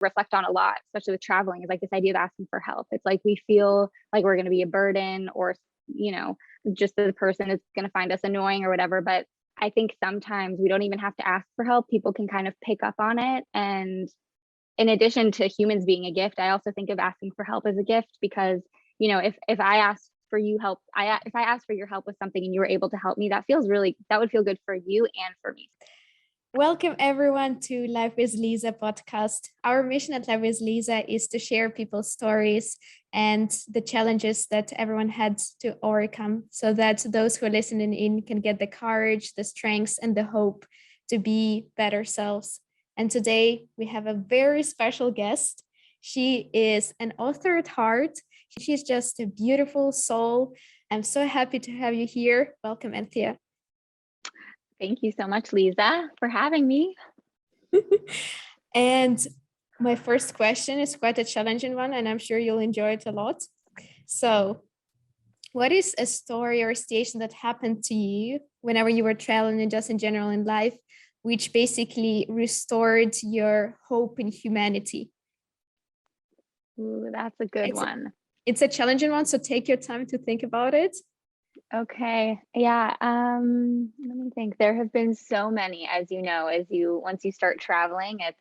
reflect on a lot, especially with traveling, is like this idea of asking for help. It's like we feel like we're going to be a burden, or, just the person is going to find us annoying or whatever. But I think sometimes we don't even have to ask for help. People can kind of pick up on it. And in addition to humans being a gift, I also think of asking for help as a gift, because, if I asked for you help, if I asked for your help with something and you were able to help me, that would feel good for you and for me. Welcome everyone to Life with Liza podcast. Our mission at Life with Liza is to share people's stories and the challenges that everyone had to overcome, so that those who are listening in can get the courage, the strength, and the hope to be better selves. And today we have a very special guest. She is an author at heart. She's just a beautiful soul. I'm so happy to have you here. Welcome, Anthea. Thank you so much, Liza, for having me. And my first question is quite a challenging one, and I'm sure you'll enjoy it a lot. So, what is a story or a situation that happened to you whenever you were traveling and just in general in life, which basically restored your hope in humanity? Ooh, that's a good one. It's a challenging one, so take your time to think about it. Okay. Yeah. Let me think. There have been so many, as you know, once you start traveling, it's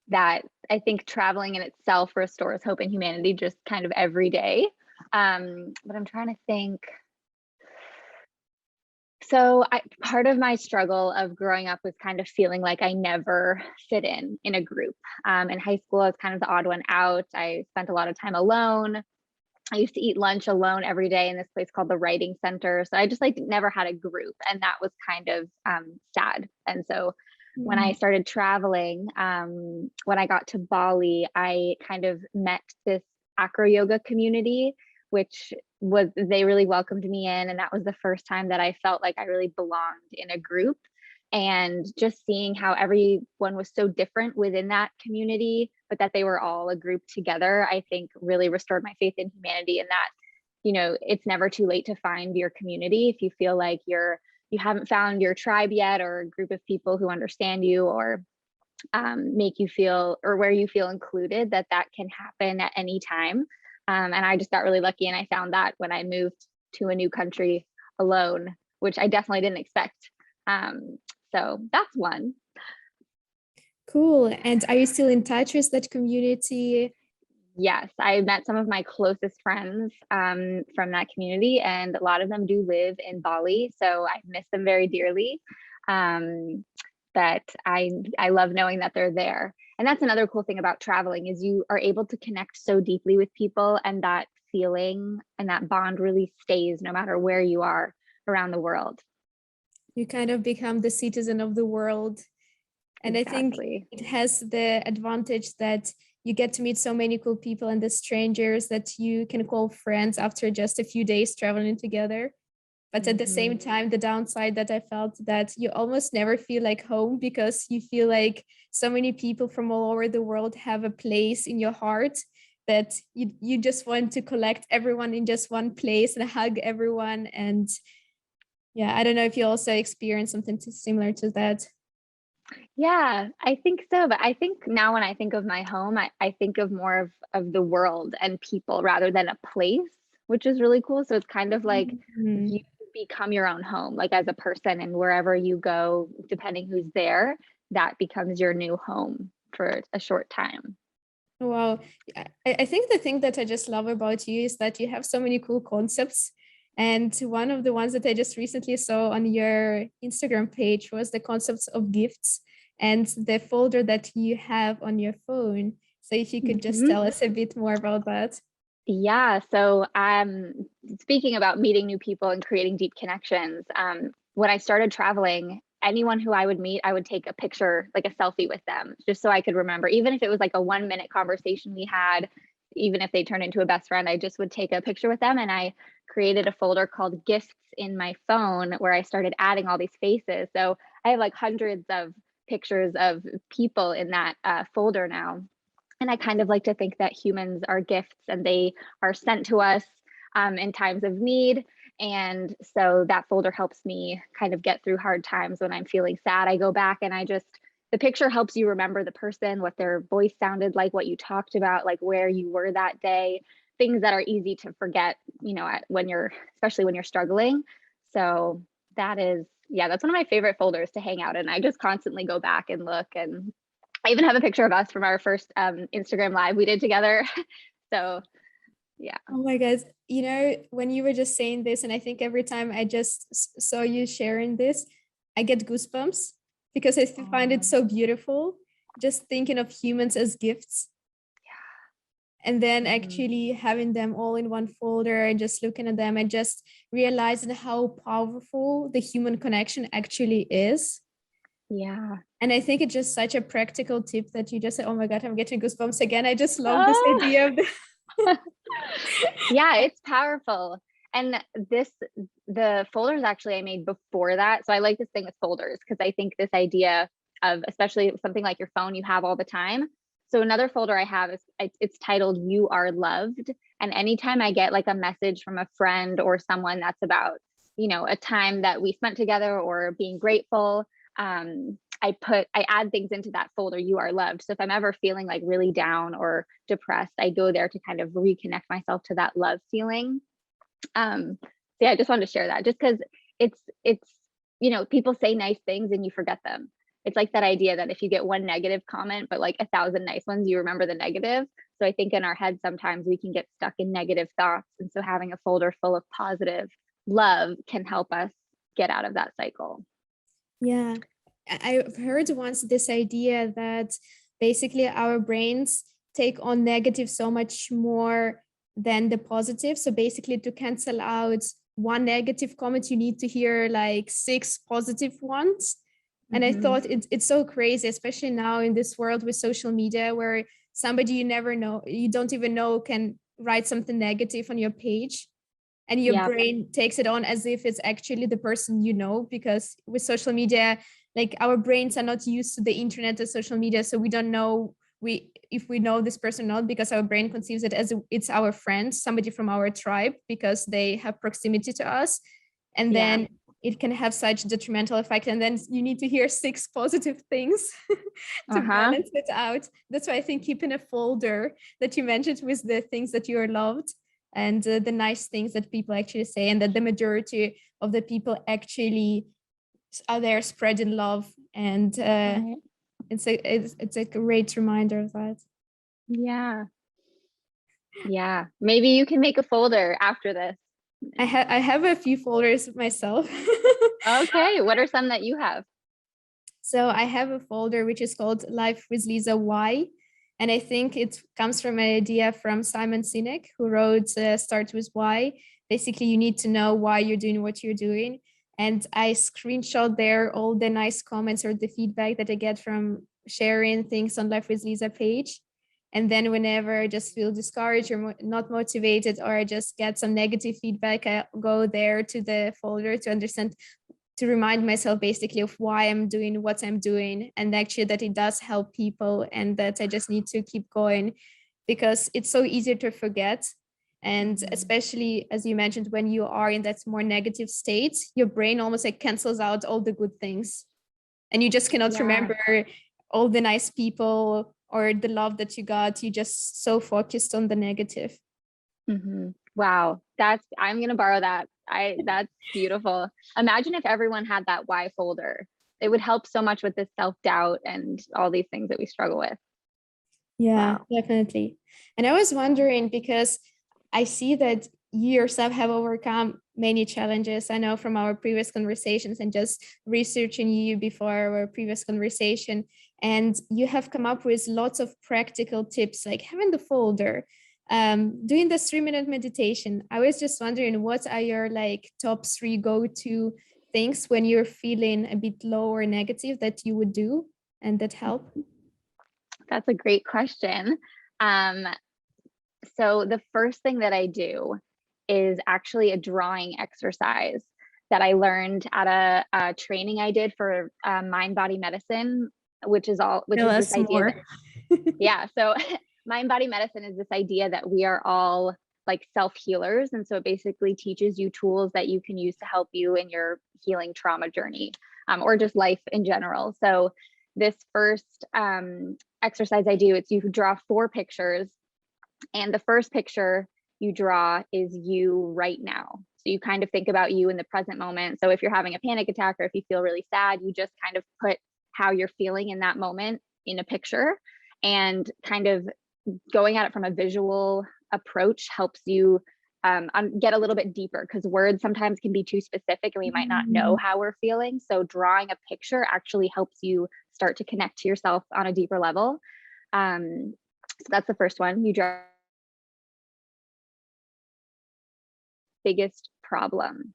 that I think traveling in itself restores hope in humanity just kind of every day. But I'm trying to think. So part of my struggle of growing up was kind of feeling like I never fit in a group. In high school, I was kind of the odd one out. I spent a lot of time alone. I used to eat lunch alone every day in this place called the Writing Center. So I just never had a group, and that was kind of sad. And so when I started traveling, when I got to Bali, I kind of met this acro yoga community, they really welcomed me in. And that was the first time that I felt like I really belonged in a group. And just seeing how everyone was so different within that community, but that they were all a group together, I think really restored my faith in humanity, and that, it's never too late to find your community. If you feel like you haven't found your tribe yet, or a group of people who understand you, or make you feel, or where you feel included, that can happen at any time. And I just got really lucky, and I found that when I moved to a new country alone, which I definitely didn't expect. So that's one. Cool. And are you still in touch with that community? Yes, I met some of my closest friends from that community, and a lot of them do live in Bali. So I miss them very dearly. But I love knowing that they're there. And that's another cool thing about traveling, is you are able to connect so deeply with people, and that feeling and that bond really stays no matter where you are around the world. You kind of become the citizen of the world. And exactly. I think it has the advantage that you get to meet so many cool people and the strangers that you can call friends after just a few days traveling together. But at the same time, the downside that I felt, that you almost never feel like home, because you feel like so many people from all over the world have a place in your heart, that you just want to collect everyone in just one place and hug everyone. And yeah, I don't know if you also experience something similar to that. Yeah, I think so. But I think now when I think of my home, I think of more of the world and people rather than a place, which is really cool. So it's kind of like you become your own home, like as a person, and wherever you go, depending who's there, that becomes your new home for a short time. Wow. I think the thing that I just love about you is that you have so many cool concepts. And one of the ones that I just recently saw on your Instagram page was the concepts of gifts and the folder that you have on your phone. So if you could just tell us a bit more about that. Yeah. So speaking about meeting new people and creating deep connections, when I started traveling, anyone who I would meet, I would take a picture, like a selfie with them, just so I could remember, even if it was like a 1-minute conversation we had, even if they turned into a best friend, I just would take a picture with them. And I created a folder called gifts in my phone, where I started adding all these faces. So I have like hundreds of pictures of people in that folder now. And I kind of like to think that humans are gifts, and they are sent to us in times of need. And so that folder helps me kind of get through hard times. When I'm feeling sad, I go back and the picture helps you remember the person, what their voice sounded like, what you talked about, like where you were that day, things that are easy to forget, when you're, especially when you're struggling. So that is, yeah, that's one of my favorite folders to hang out in. I just constantly go back and look, and I even have a picture of us from our first Instagram live we did together. So yeah. Oh my God. When you were just saying this, and I think every time I just saw you sharing this, I get goosebumps because I find it so beautiful. Just thinking of humans as gifts. Yeah. And then actually having them all in one folder and just looking at them and just realizing how powerful the human connection actually is. Yeah. And I think it's just such a practical tip that you just said, oh my God, I'm getting goosebumps again. I just love this idea of yeah, it's powerful. And the folders actually I made before that. So I like this thing with folders because I think this idea of, especially something like your phone, you have all the time. So another folder I have is, it's titled You Are Loved. And anytime I get like a message from a friend or someone that's about, a time that we spent together or being grateful, I add things into that folder, You Are Loved. So if I'm ever feeling like really down or depressed, I go there to kind of reconnect myself to that love feeling. So yeah, I just wanted to share that just because it's, people say nice things and you forget them. It's like that idea that if you get one negative comment, but like 1,000 nice ones, you remember the negative. So I think in our head, sometimes we can get stuck in negative thoughts. And so having a folder full of positive love can help us get out of that cycle. Yeah. I've heard once this idea that basically our brains take on negative so much more than the positive. So basically to cancel out one negative comment, you need to hear like 6 positive ones. And I thought it's so crazy, especially now in this world with social media, where somebody you never know, you don't even know, can write something negative on your page. And your brain takes it on as if it's actually the person because with social media, like our brains are not used to the internet or social media, so we don't know if we know this person or not, because our brain conceives it as it's our friend, somebody from our tribe, because they have proximity to us. And then it can have such detrimental effect, and then you need to hear 6 positive things to balance it out. That's why I think keeping a folder that you mentioned with the things that you are loved and the nice things that people actually say, and that the majority of the people actually are there spreading love, and it's a great reminder of that. Yeah, maybe you can make a folder after this. I have a few folders myself. Okay, what are some that you have? So I have a folder which is called LifewithLiza Why. And I think it comes from an idea from Simon Sinek, who wrote Start With Why. Basically, you need to know why you're doing what you're doing. And I screenshot there all the nice comments or the feedback that I get from sharing things on LifewithLiza page. And then whenever I just feel discouraged or not motivated, or I just get some negative feedback, I go there to the folder to understand, to remind myself basically of why I'm doing what I'm doing, and actually that it does help people, and that I just need to keep going, because it's so easy to forget. And especially, as you mentioned, when you are in that more negative state, your brain almost like cancels out all the good things, and you just cannot remember all the nice people or the love that you got. You just so focused on the negative. Wow, I'm gonna borrow that. That's beautiful. Imagine if everyone had that why folder. It would help so much with this self-doubt and all these things that we struggle with. Yeah, definitely. And I was wondering, because I see that you yourself have overcome many challenges. I know from our previous conversations and just researching you before our previous conversation, and you have come up with lots of practical tips, like having the folder, doing the 3-minute meditation. I was just wondering, what are your like top 3 go-to things when you're feeling a bit low or negative that you would do and that help? That's a great question. So the first thing that I do is actually a drawing exercise that I learned at a training I did for mind body medicine, which is this idea that, so mind body medicine is this idea that we are all like self-healers, and so it basically teaches you tools that you can use to help you in your healing trauma journey, or just life in general. So this first exercise I do, it's you draw 4 pictures, and the first picture you draw is you right now. So you kind of think about you in the present moment. So if you're having a panic attack or if you feel really sad, you just kind of put how you're feeling in that moment in a picture, and kind of going at it from a visual approach helps you get a little bit deeper, because words sometimes can be too specific and we might not know how we're feeling. So drawing a picture actually helps you start to connect to yourself on a deeper level. So that's the first one. You draw biggest problem.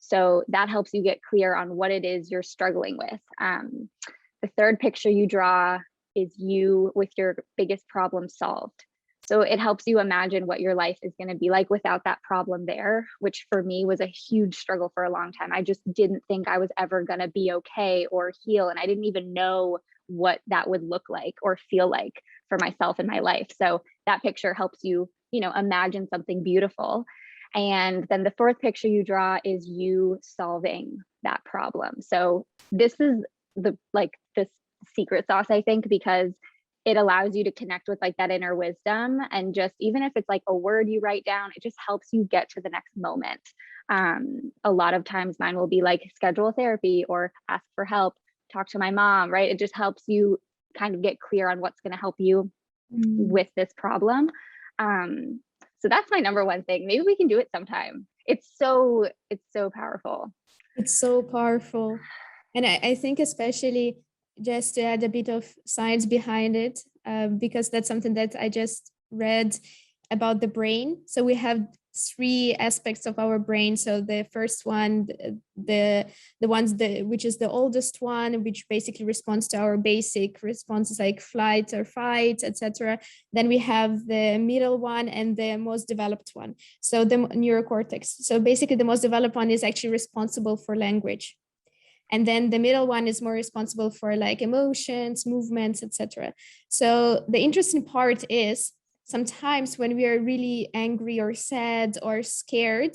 So that helps you get clear on what it is you're struggling with. The third picture you draw is you with your biggest problem solved. So it helps you imagine what your life is going to be like without that problem there, which for me was a huge struggle for a long time. I just didn't think I was ever going to be okay or heal. And I didn't even know what that would look like or feel like for myself in my life. So that picture helps you, imagine something beautiful. And then the fourth picture you draw is you solving that problem. So this is this secret sauce, I think, because it allows you to connect with like that inner wisdom, and just even if it's like a word you write down, it just helps you get to the next moment. A lot of times mine will be like schedule therapy or ask for help, talk to my mom, right? It just helps you kind of get clear on what's going to help you with this problem. So that's my number one thing. Maybe we can do it sometime. It's so powerful. It's so powerful. And I think especially just to add a bit of science behind it, because that's something that I just read about the brain. So we have 3 aspects of our brain. So the first one, which is the oldest one, which basically responds to our basic responses like flight or fight, etc. Then we have the middle one and the most developed one. So the neurocortex. So basically the most developed one is actually responsible for language. And then the middle one is more responsible for like emotions, movements, etc. So the interesting part is sometimes when we are really angry or sad or scared,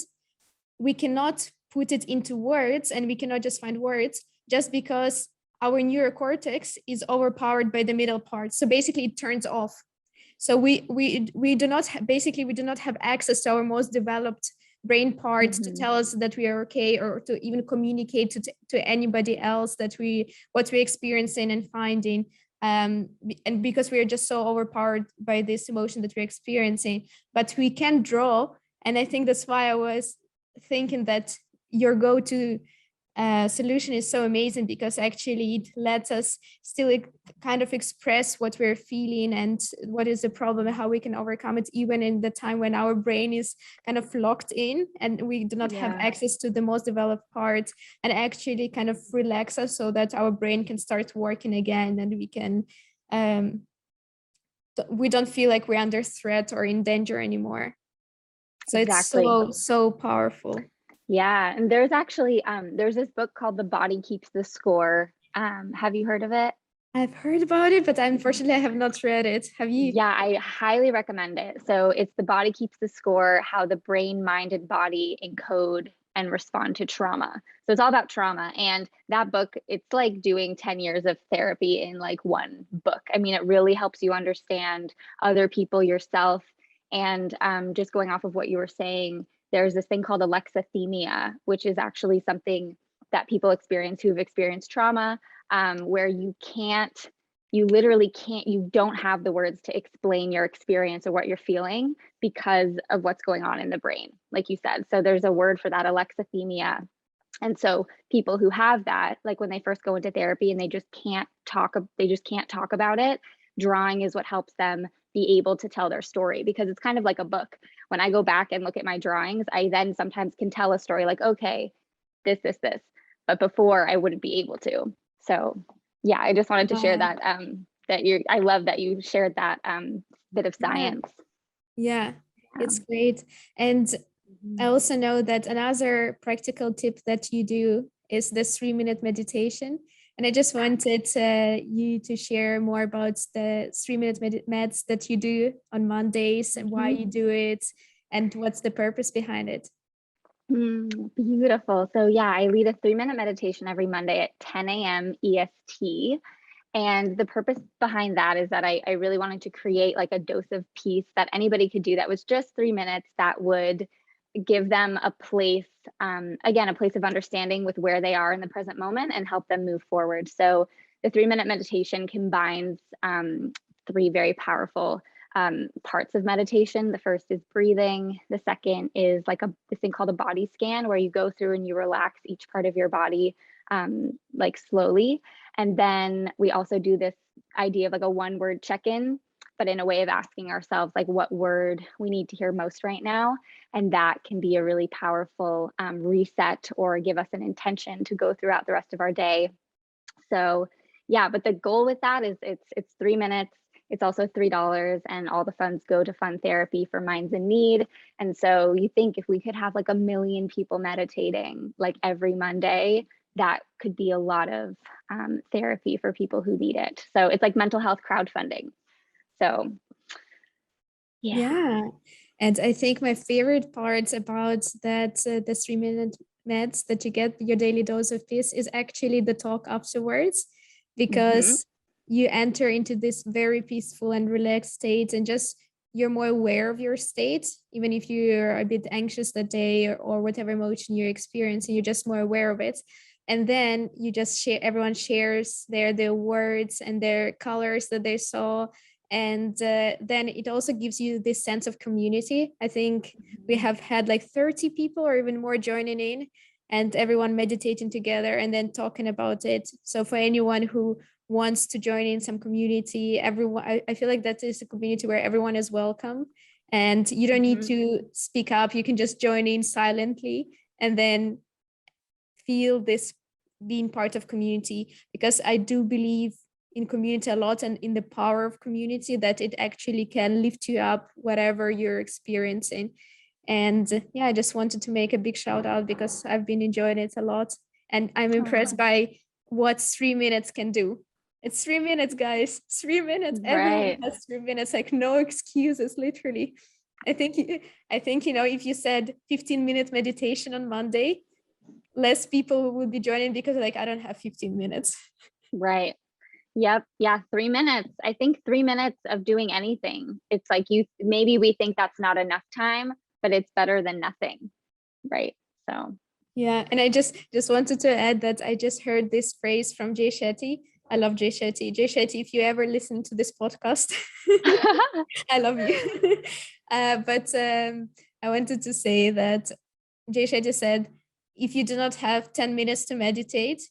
we cannot put it into words, and we cannot just find words just because our neurocortex is overpowered by the middle part. So basically it turns off. So we do not have access to our most developed brain parts to tell us that we are okay, or to even communicate to anybody else that what we're experiencing and finding. And because we are just so overpowered by this emotion that we're experiencing, but we can draw. And I think that's why I was thinking that your go-to solution is so amazing, because actually it lets us still kind of express what we're feeling and what is the problem and how we can overcome it, even in the time when our brain is kind of locked in and we do not have access to the most developed part, and actually kind of relax us so that our brain can start working again, and we can we don't feel like we're under threat or in danger anymore. So exactly. It's so powerful. Yeah, and there's actually there's this book called The Body Keeps the Score. Have you heard of it? I've heard about it, but unfortunately I have not read it. Have you? Yeah, I highly recommend it. So it's The Body Keeps the Score: How the Brain, Mind, and Body Encode and Respond to Trauma. So it's all about trauma. And that book, it's like doing 10 years of therapy in like one book. I mean, it really helps you understand other people, yourself. And just going off of what you were saying, there's this thing called alexithymia, which is actually something that people experience who've experienced trauma, where you literally can't, you don't have the words to explain your experience or what you're feeling because of what's going on in the brain, like you said. So there's a word for that, alexithymia. And so people who have that, like when they first go into therapy and they just can't talk about it, drawing is what helps them be able to tell their story, because it's kind of like a book. When I go back and look at my drawings, I then sometimes can tell a story like, okay, this, but before I wouldn't be able to. So yeah, I just wanted to share that, I love that you shared that bit of science. Yeah, it's great. And I also know that another practical tip that you do is the 3-minute meditation. And I just wanted you to share more about the 3-minute meds that you do on Mondays and why you do it and what's the purpose behind it. Beautiful. So yeah, I lead a 3-minute meditation every Monday at 10 a.m. EST. And the purpose behind that is that I really wanted to create like a dose of peace that anybody could do that was just 3 minutes, that would give them a place, again, a place of understanding with where they are in the present moment and help them move forward. So the 3-minute meditation combines 3 very powerful parts of meditation. The first is breathing. The second is like this thing called a body scan, where you go through and you relax each part of your body like slowly. And then we also do this idea of like a 1-word check-in, but in a way of asking ourselves like what word we need to hear most right now. And that can be a really powerful reset, or give us an intention to go throughout the rest of our day. So yeah, but the goal with that is it's 3 minutes. It's also $3, and all the funds go to fund therapy for minds in need. And so you think if we could have like 1 million people meditating like every Monday, that could be a lot of therapy for people who need it. So it's like mental health crowdfunding. So yeah. And I think my favorite part about that, the 3-minute meds that you get, your daily dose of peace, is actually the talk afterwards, because you enter into this very peaceful and relaxed state, and just you're more aware of your state, even if you're a bit anxious that day, or whatever emotion you're experiencing, you're just more aware of it. And then you just share, everyone shares their words and their colors that they saw. And then it also gives you this sense of community. I think we have had like 30 people or even more joining in, and everyone meditating together and then talking about it. So for anyone who wants to join in some community, everyone, I feel like that is a community where everyone is welcome, and you don't need to speak up. You can just join in silently and then feel this being part of community, because I do believe in community a lot, and in the power of community, that it actually can lift you up whatever you're experiencing. And yeah, I just wanted to make a big shout out, because I've been enjoying it a lot, and I'm impressed by what 3 minutes can do. It's 3 minutes, guys. 3 minutes. Everyone has 3 minutes, like no excuses, literally. I think, you know, if you said 15-minute meditation on Monday, less people would be joining, because like, I don't have 15 minutes. Right. Yep. Yeah. 3 minutes. I think 3 minutes of doing anything. It's like maybe we think that's not enough time, but it's better than nothing. Right. So. Yeah. And I just wanted to add that I just heard this phrase from Jay Shetty. I love Jay Shetty. Jay Shetty, if you ever listen to this podcast, I love you. But I wanted to say that Jay Shetty said, if you do not have 10 minutes to meditate,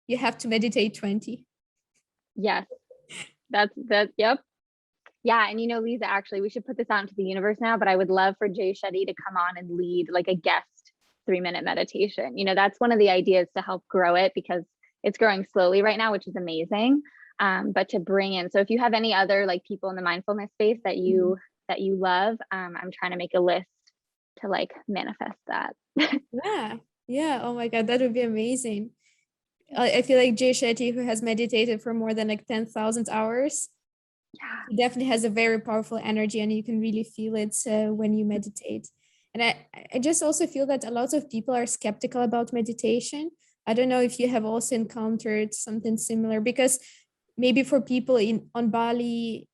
you have to meditate 20. Yes, that's. Yep. Yeah. And you know, Liza, actually, we should put this out into the universe now, but I would love for Jay Shetty to come on and lead like a guest 3-minute meditation. You know, that's one of the ideas to help grow it, because it's growing slowly right now, which is amazing. But to bring in, so if you have any other like people in the mindfulness space that you love, I'm trying to make a list to like manifest that. Yeah. Oh my God, that would be amazing. I feel like Jay Shetty, who has meditated for more than like 10,000 hours, he definitely has a very powerful energy, and you can really feel it when you meditate. And I just also feel that a lot of people are skeptical about meditation. I don't know if you have also encountered something similar, because maybe for people on Bali,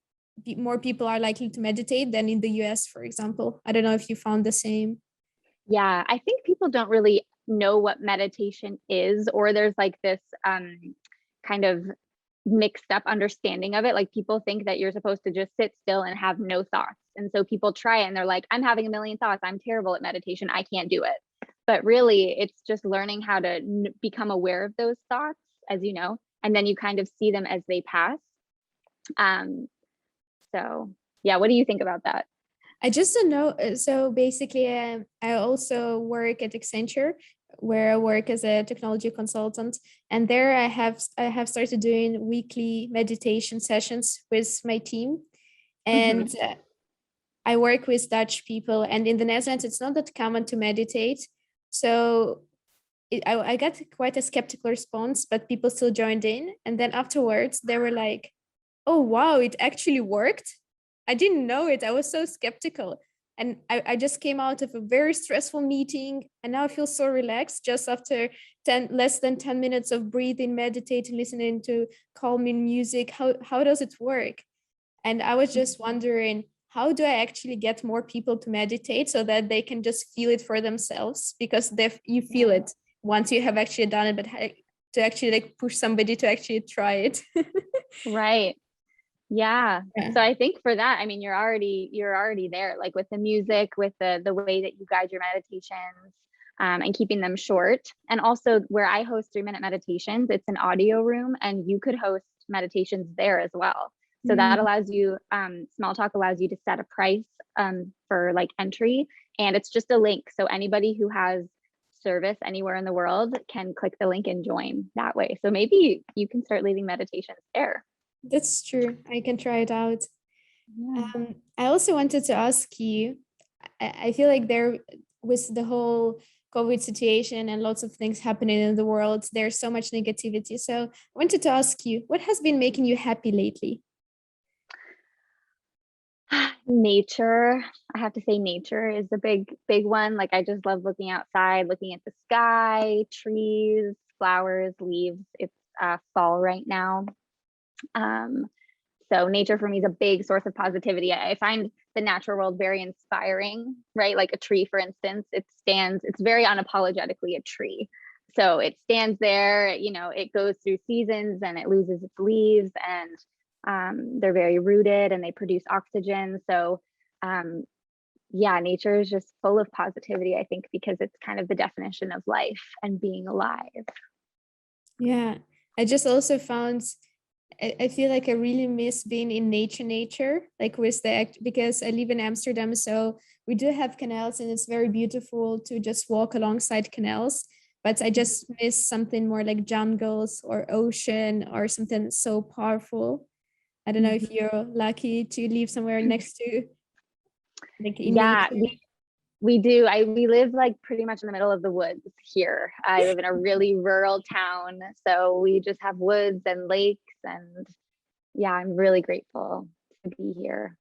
more people are likely to meditate than in the US, for example. I don't know if you found the same. Yeah, I think people don't really know what meditation is, or there's like this kind of mixed up understanding of it. Like people think that you're supposed to just sit still and have no thoughts. And so people try it and they're like, I'm having a million thoughts. I'm terrible at meditation. I can't do it. But really, it's just learning how to become aware of those thoughts, as you know, and then you kind of see them as they pass. So yeah, what do you think about that? I just don't know. So basically, I also work at Accenture, where I work as a technology consultant, and there I have started doing weekly meditation sessions with my team, and I work with Dutch people, and in the Netherlands it's not that common to meditate, so I got quite a skeptical response, but people still joined in, and then afterwards they were like, "Oh wow, it actually worked! I didn't know it. I was so skeptical." And I just came out of a very stressful meeting, and now I feel so relaxed just after less than 10 minutes of breathing, meditating, listening to calming music. How does it work? And I was just wondering, how do I actually get more people to meditate so that they can just feel it for themselves? Because you feel it once you have actually done it, but to actually like push somebody to actually try it. Right. Yeah. So I think for that, I mean, you're already there, like with the music, with the way that you guide your meditations, and keeping them short. And also where I host 3-minute meditations, it's an audio room, and you could host meditations there as well. So that allows you, Smalltalk allows you to set a price for like entry, and it's just a link. So anybody who has service anywhere in the world can click the link and join that way. So maybe you can start leading meditations there. That's true. I can try it out. Yeah. I also wanted to ask you, I feel like there with the whole COVID situation and lots of things happening in the world, there's so much negativity. So I wanted to ask you, what has been making you happy lately? Nature. I have to say nature is a big one. Like I just love looking outside, looking at the sky, trees, flowers, leaves. It's fall right now. So nature for me is a big source of positivity. I find the natural world very inspiring, right? Like a tree, for instance, it's very unapologetically a tree. So it stands there, you know, it goes through seasons and it loses its leaves, and they're very rooted and they produce oxygen. So yeah, nature is just full of positivity, I think, because it's kind of the definition of life and being alive. Yeah, I just also found I feel like I really miss being in nature, like with because I live in Amsterdam, so we do have canals and it's very beautiful to just walk alongside canals. But I just miss something more like jungles or ocean or something so powerful. I don't know if you're lucky to live somewhere next to like in Yeah, nature. we do. We live like pretty much in the middle of the woods here. I live in a really rural town, so we just have woods and lakes, and yeah, I'm really grateful to be here.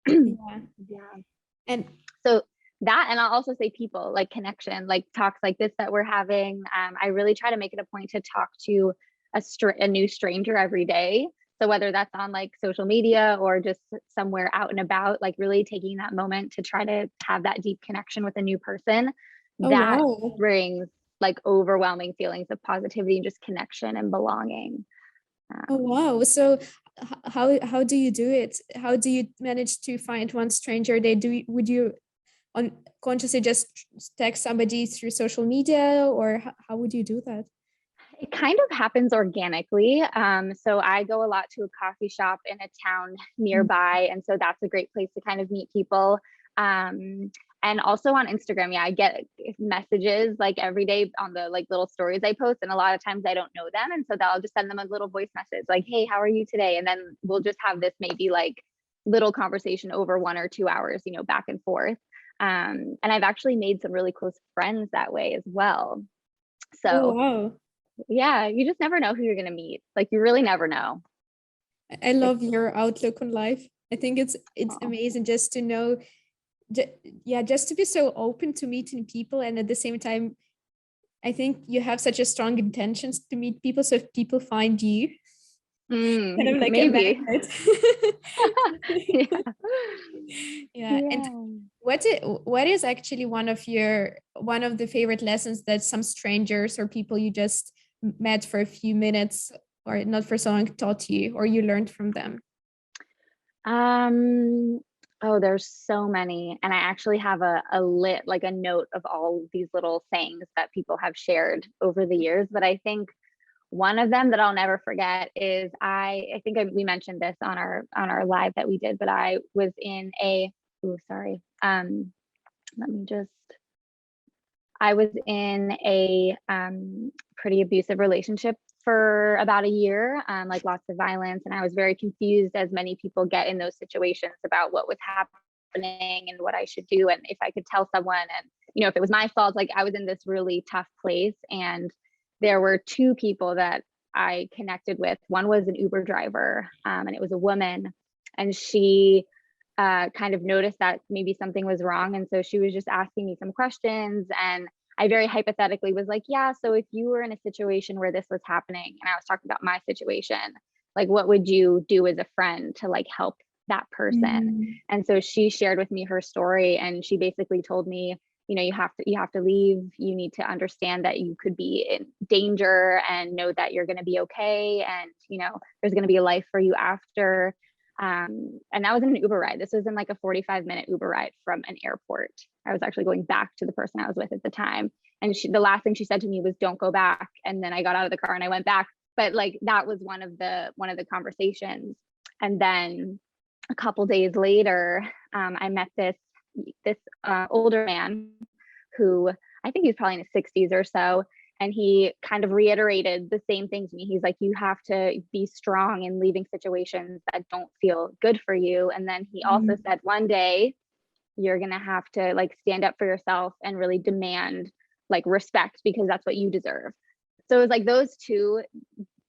Yeah. Yeah. And So that, and I'll also say people, like connection, like talks like this that we're having. I really try to make it a point to talk to a new stranger every day. So whether that's on like social media or just somewhere out and about, like really taking that moment to try to have that deep connection with a new person, oh that wow. brings like overwhelming feelings of positivity and just connection and belonging. Oh wow. So how do you do it? How do you manage to find one stranger? Would you unconsciously just text somebody through social media, or how would you do that? It kind of happens organically. So I go a lot to a coffee shop in a town nearby, and so that's a great place to kind of meet people. And also on Instagram, yeah, I get messages like every day on the like little stories I post, and a lot of times I don't know them, and so I'll just send them a little voice message like, "Hey, how are you today?" And then we'll just have this maybe like little conversation over 1 or 2 hours, you know, back and forth. And I've actually made some really close friends that way as well. Oh So wow. yeah, you just never know who you're gonna meet. Like you really never know. I It's love your outlook on life. I think it's oh, amazing just to know, yeah, just to be so open to meeting people, and at the same time, I think you have such a strong intentions to meet people. So if people find you, kind of like a maybe. magnet. Yeah. Yeah. And Yeah. what is actually one of the favorite lessons that some strangers or people you just met for a few minutes or not for so long taught you or you learned from them? Oh, there's so many. And I actually have like a note of all these little sayings that people have shared over the years. But I think one of them that I'll never forget is I think we mentioned this on our live that we did, but I was in a sorry. Let me just I was in a pretty abusive relationship for about a year, like lots of violence. And I was very confused, as many people get in those situations, about what was happening and what I should do. And if I could tell someone, and, you know, if it was my fault, like I was in this really tough place. And there were two people that I connected with. One was an Uber driver, and it was a woman. And she kind of noticed that maybe something was wrong. And so she was just asking me some questions, and I very hypothetically was like, yeah, so if you were in a situation where this was happening, and I was talking about my situation, like, what would you do as a friend to like help that person? And so she shared with me her story, and she basically told me, you have to leave. You need to understand that you could be in danger, and know that you're going to be okay, and there's going to be a life for you after. And that was in an Uber ride. This was in like a 45-minute Uber ride from an airport. I was actually going back to the person I was with at the time. And the last thing she said to me was, don't go back. And then I got out of the car and I went back. But like, that was one of the conversations. And then a couple days later, I met this older man who, I think he's probably in his 60s or so. And he kind of reiterated the same thing to me. He's like, you have to be strong in leaving situations that don't feel good for you. And then he also said, one day you're going to have to like stand up for yourself and really demand like respect, because that's what you deserve. So it was like those two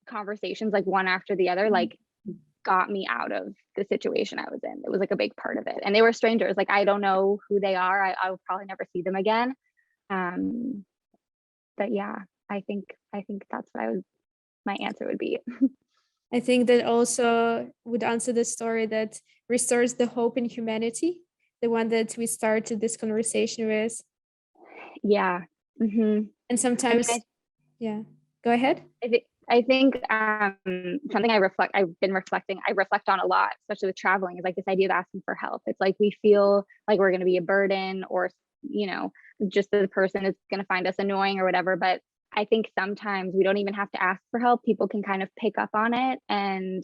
conversations, like one after the other, like got me out of the situation I was in. It was like a big part of it. And they were strangers. Like, I don't know who they are. I will probably never see them again. But yeah, I think that's what my answer would be. I think that also would answer the story that restores the hope in humanity, the one that we started this conversation with. Yeah. And sometimes, yeah, go ahead. I think something I've been reflecting, I reflect on a lot, especially with traveling, is like this idea of asking for help. It's like we feel like we're going to be a burden, or just the person is going to find us annoying or whatever. But I think sometimes we don't even have to ask for help. People can kind of pick up on it. And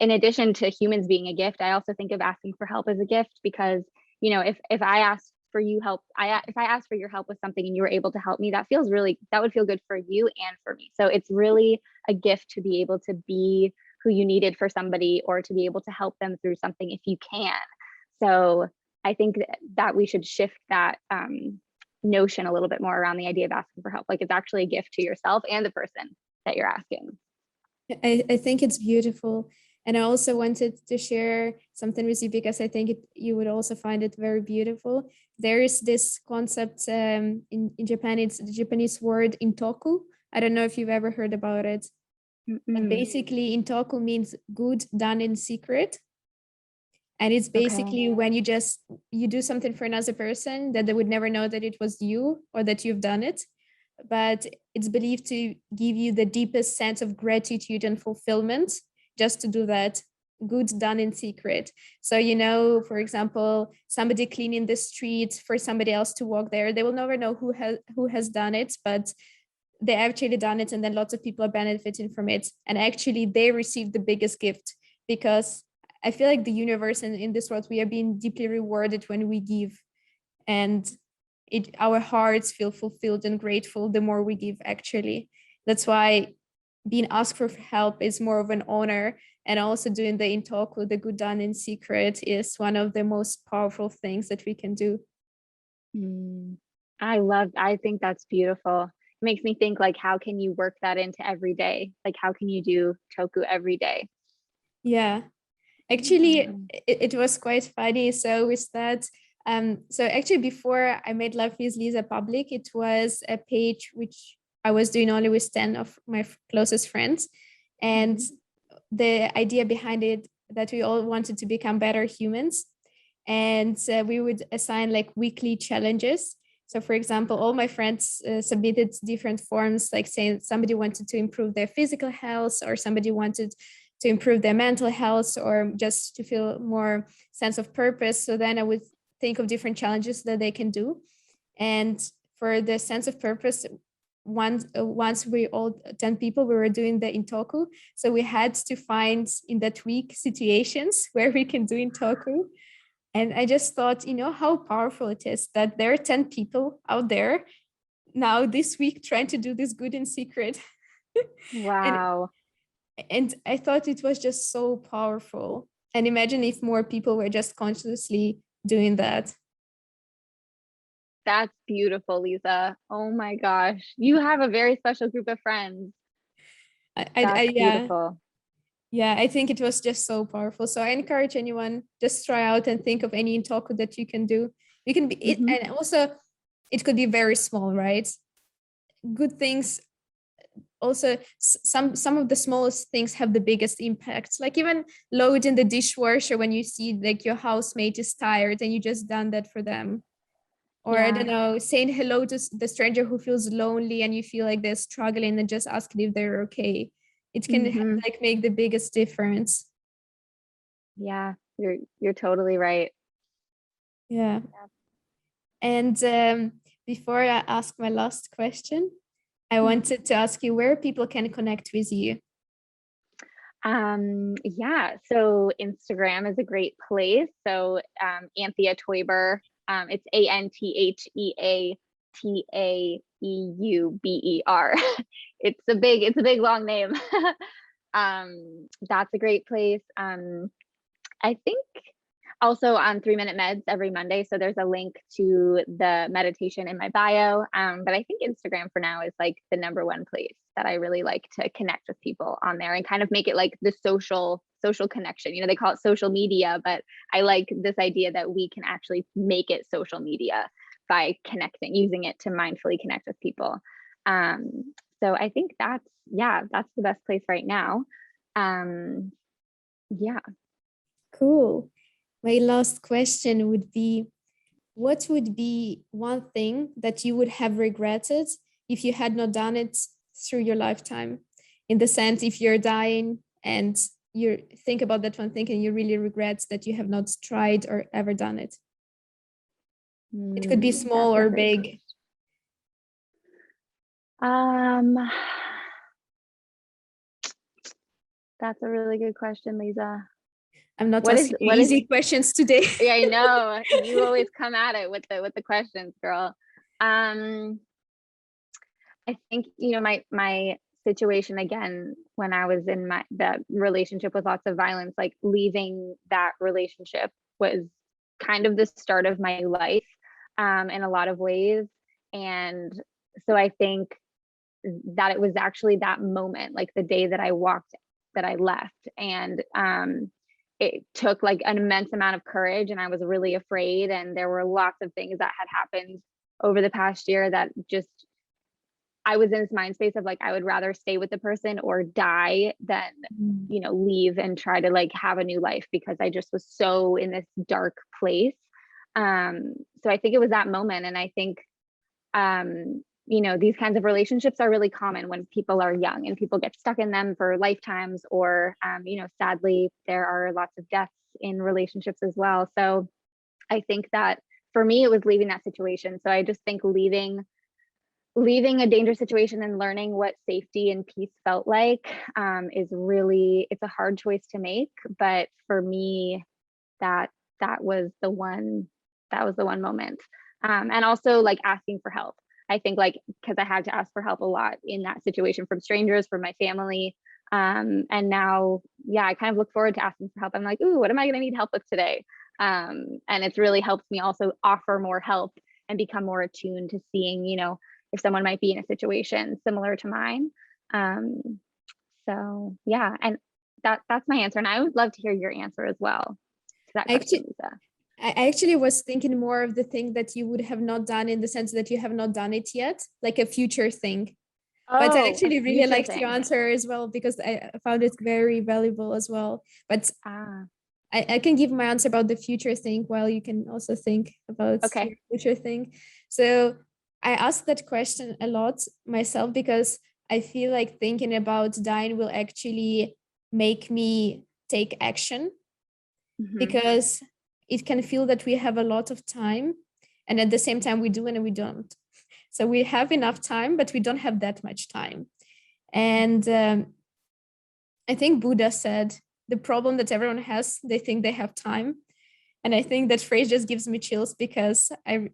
in addition to humans being a gift, I also think of asking for help as a gift, because if I asked for you help, if I asked for your help with something and you were able to help me, that would feel good for you and for me. So it's really a gift to be able to be who you needed for somebody, or to be able to help them through something if you can. So I think that we should shift that notion a little bit more around the idea of asking for help. Like, it's actually a gift to yourself and the person that you're asking. I think it's beautiful. And I also wanted to share something with you, because I think you would also find it very beautiful. There is this concept in Japan, it's the Japanese word intoku. I don't know if you've ever heard about it. But basically, intoku means good done in secret. And it's basically when you do something for another person that they would never know that it was you or that you've done it. But it's believed to give you the deepest sense of gratitude and fulfillment just to do that good done in secret. So, for example, somebody cleaning the street for somebody else to walk there, they will never know who has done it, but they actually done it, and then lots of people are benefiting from it. And actually they received the biggest gift, because I feel like the universe and in this world, we are being deeply rewarded when we give, and our hearts feel fulfilled and grateful the more we give, actually. That's why being asked for help is more of an honor, and also doing the intoku, the good done in secret, is one of the most powerful things that we can do. I think that's beautiful. It makes me think, like, how can you work that into every day? Like, how can you do toku every day? Yeah, actually, it was quite funny. So with that, so actually before I made LifewithLiza public, it was a page which I was doing only with 10 of my closest friends. And the idea behind it, that we all wanted to become better humans. And we would assign like weekly challenges. So for example, all my friends submitted different forms, like saying somebody wanted to improve their physical health, or somebody wanted to improve their mental health, or just to feel more sense of purpose. So then I would think of different challenges that they can do. And for the sense of purpose, once we all 10 people, we were doing the intoku. So we had to find in that week situations where we can do intoku. And I just thought, how powerful it is that there are 10 people out there now this week trying to do this good in secret. Wow. And I thought it was just so powerful. And imagine if more people were just consciously doing that. That's beautiful, Lisa. Oh my gosh. You have a very special group of friends. That's beautiful. Yeah, I think it was just so powerful. So I encourage anyone, just try out and think of any talk that you can do. You can be it, and also it could be very small, right? Good things also, some of the smallest things have the biggest impacts, like even load in the dishwasher when you see like your housemate is tired and you just done that for them. Or I don't know, saying hello to the stranger who feels lonely and you feel like they're struggling and just asking if they're okay. It can like make the biggest difference. Yeah, you're totally right. Yeah. And before I ask my last question, I wanted to ask you where people can connect with you. Yeah, so Instagram is a great place. So Anthea Taeuber, it's ANTheaTaeuber. It's a big long name. That's a great place. I think also on 3-Minute Meds every Monday. So there's a link to the meditation in my bio. But I think Instagram for now is like the #1 place that I really like to connect with people on there and kind of make it like the social connection. You know, they call it social media, but I like this idea that we can actually make it social media by using it to mindfully connect with people. So I think that's the best place right now. Yeah. Cool. My last question would be, what would be one thing that you would have regretted if you had not done it through your lifetime? In the sense, if you're dying and you think about that one thing and you really regret that you have not tried or ever done it. It could be small or big. That's a really good question, Liza. I'm not asking easy questions today. Yeah, I know. You always come at it with the questions, girl. I think, you know, my situation again, when I was in that relationship with lots of violence, like leaving that relationship was kind of the start of my life in a lot of ways. And so I think that it was actually that moment, like the day that I left. And it took like an immense amount of courage, and I was really afraid. And there were lots of things that had happened over the past year that just, I was in this mind space of like, I would rather stay with the person or die than, you know, leave and try to like have a new life, because I just was so in this dark place. So I think it was that moment. And I think, you know, these kinds of relationships are really common when people are young and people get stuck in them for lifetimes, or, you know, sadly, there are lots of deaths in relationships as well. So I think that for me, it was leaving that situation. So I just think leaving a dangerous situation and learning what safety and peace felt like is really, it's a hard choice to make. But for me, that was the one moment. And also like asking for help. I think like, because I had to ask for help a lot in that situation from strangers, from my family. And now, yeah, I kind of look forward to asking for help. I'm like, ooh, what am I going to need help with today? And it's really helped me also offer more help and become more attuned to seeing, you know, if someone might be in a situation similar to mine. So yeah, and that's my answer. And I would love to hear your answer as well to that question, Lisa. I actually was thinking more of the thing that you would have not done, in the sense that you have not done it yet, like a future thing. But I actually really liked your answer as well, because I found it very valuable as well. But I can give my answer about the future thing while you can also think about your future thing. So I asked that question a lot myself, because I feel like thinking about dying will actually make me take action, because it can feel that we have a lot of time, and at the same time we do and we don't. So we have enough time, but we don't have that much time. And I think Buddha said, the problem that everyone has, they think they have time. And I think that phrase just gives me chills, because I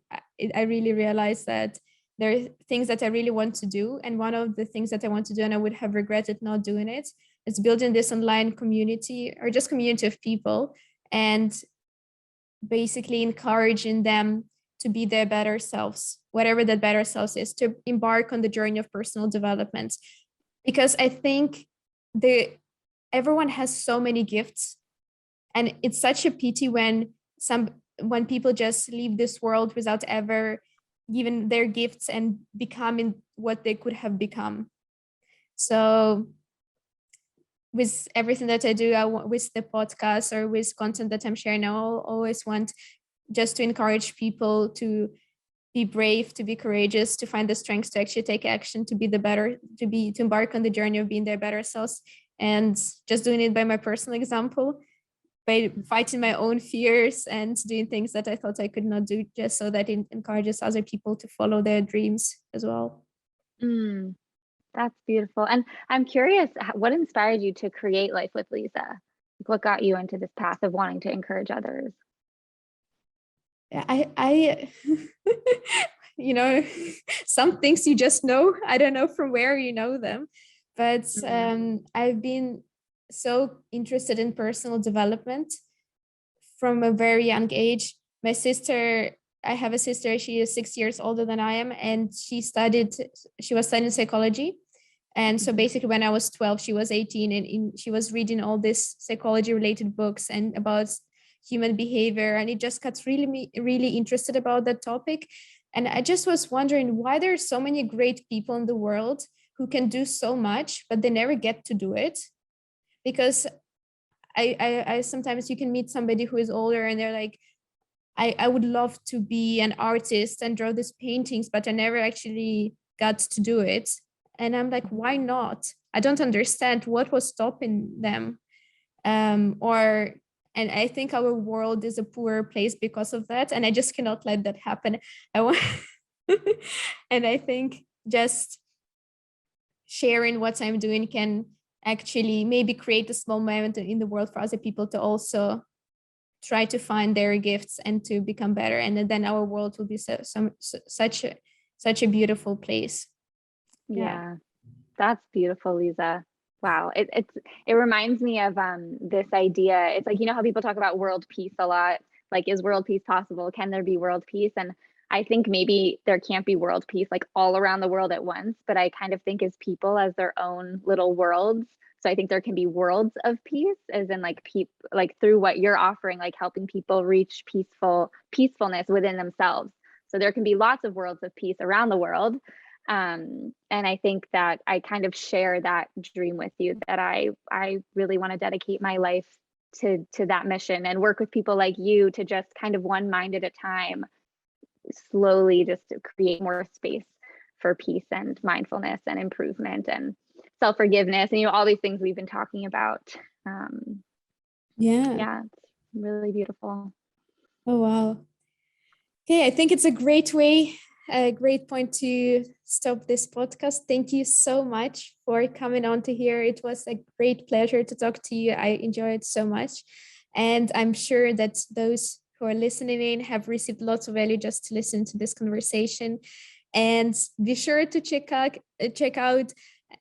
really realized that there are things that I really want to do. And one of the things that I want to do, and I would have regretted not doing it, is building this online community, or just community of people, and basically encouraging them to be their better selves, whatever that better selves is, to embark on the journey of personal development. Because I think everyone has so many gifts, and it's such a pity when people just leave this world without ever giving their gifts and becoming what they could have become. So with everything that I do, with the podcast or with content that I'm sharing, I always want just to encourage people to be brave, to be courageous, to find the strength to actually take action, to be the better, to embark on the journey of being their better selves. And just doing it by my personal example, by fighting my own fears and doing things that I thought I could not do, just so that it encourages other people to follow their dreams as well. That's beautiful. And I'm curious, what inspired you to create Life with Liza? What got you into this path of wanting to encourage others? I you know, some things you just know. I don't know from where you know them, but I've been so interested in personal development from a very young age. I have a sister, she is 6 years older than I am, and she was studying psychology. And so basically when I was 12, she was 18, and she was reading all these psychology related books and about human behavior. And it just got really interested about that topic. And I just was wondering why there are so many great people in the world who can do so much, but they never get to do it. Because I sometimes you can meet somebody who is older and they're like, I would love to be an artist and draw these paintings, but I never actually got to do it. And I'm like, why not? I don't understand what was stopping them. And I think our world is a poorer place because of that. And I just cannot let that happen. And I think just sharing what I'm doing can actually maybe create a small moment in the world for other people to also try to find their gifts and to become better. And then our world will be such a beautiful place. Yeah, that's beautiful, Liza. Wow. It reminds me of this idea. It's like, you know how people talk about world peace a lot? Like, is world peace possible? Can there be world peace? And I think maybe there can't be world peace like all around the world at once, but I kind of think as people as their own little worlds. So I think there can be worlds of peace, as in like like through what you're offering, like helping people reach peacefulness within themselves. So there can be lots of worlds of peace around the world. And I think that I kind of share that dream with you, that I really want to dedicate my life to that mission and work with people like you to just kind of one mind at a time, slowly just to create more space for peace and mindfulness and improvement and self-forgiveness and all these things we've been talking about. Yeah, it's really beautiful. Oh wow. Okay, I think it's a great point to stop this podcast. Thank you so much for coming on to here. It was a great pleasure to talk to you. I enjoyed so much. And I'm sure that those who are listening in have received lots of value just to listen to this conversation. And be sure to check out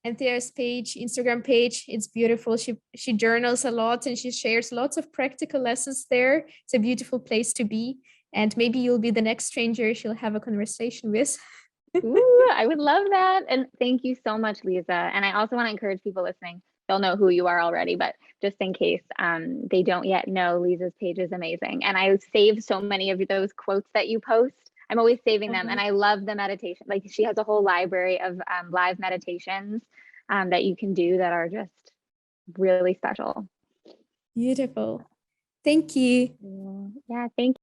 Anthea's Instagram page. It's beautiful. She journals a lot and she shares lots of practical lessons there. It's a beautiful place to be. And maybe you'll be the next stranger she'll have a conversation with. Ooh, I would love that. And thank you so much, Liza. And I also want to encourage people listening. They'll know who you are already, but just in case they don't yet know, Liza's page is amazing. And I save so many of those quotes that you post. I'm always saving them. And I love the meditation. Like, she has a whole library of live meditations that you can do that are just really special. Beautiful. Thank you. Yeah, thank you.